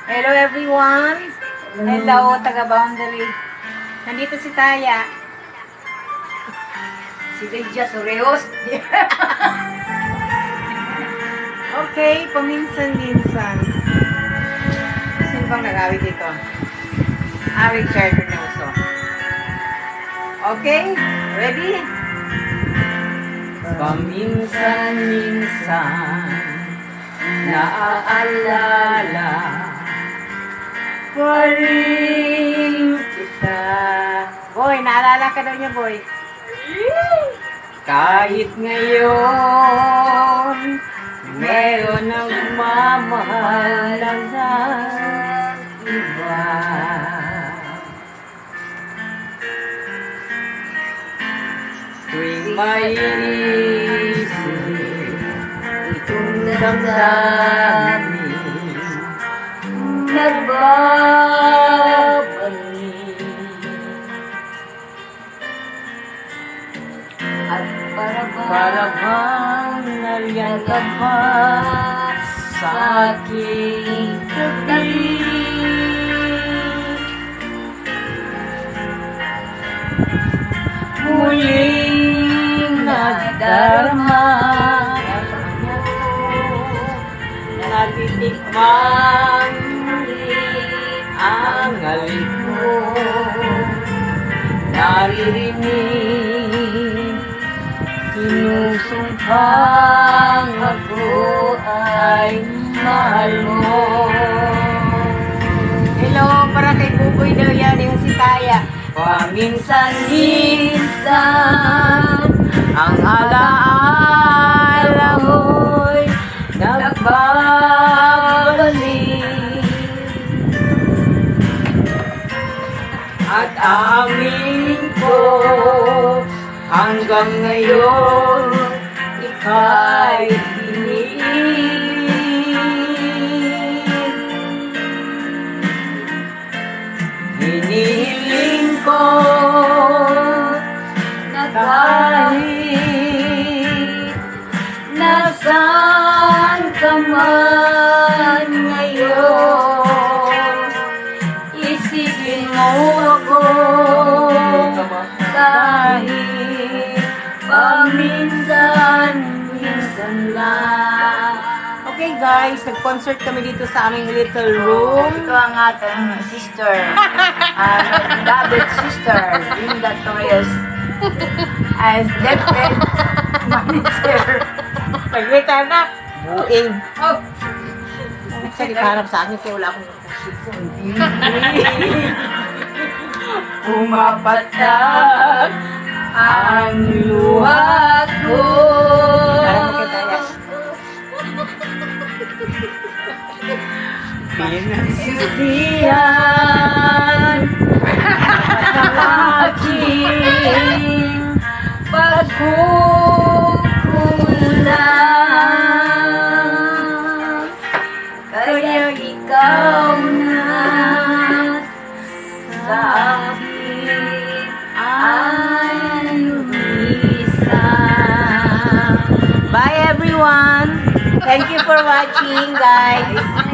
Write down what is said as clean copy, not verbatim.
Hello everyone. Hello, taga-boundary. Nandito si Taya. Si Lydia Torreos. Okay, paminsan-minsan. Sino bang nag-awit dito? Richard Reynoso. Okay, ready? Paminsan-minsan naaalala pa rin kita. Boy, naalala ka daw niya, boy. Kahit ngayon meron ang mamahal ng iba. Tuwing maiisip itong damdamin nagbabalik at para bang nariyan ka pa sa aking tabi. Muling nadarama natitikman ang halik mo, naririnig sinusumpang ako ay mahal mo. Hello, para kay Buboy daw yan, yung si Taya. Paminsan-minsan ang alaala mo'y nagbabalik at amin ko hanggang ngayon ika'y hinihiling ko na kahit nasaan ka man ngayon, isipin mo ako kahit paminsan-minsan lang. Okay guys, nag-concert kami dito sa aming little room. Ito ang ating sister, David sister, Linda Torres, as David manager. Pagwita na. Buing. Oh, Sige, harap sa akin kasi wala akong Pumapatag ang luha ko. Alam mo kay Taya. Pinagsisihan ang aking pagkukulang, kaya ikaw na sa akin ay lumisang. Bye everyone. Thank you for watching guys.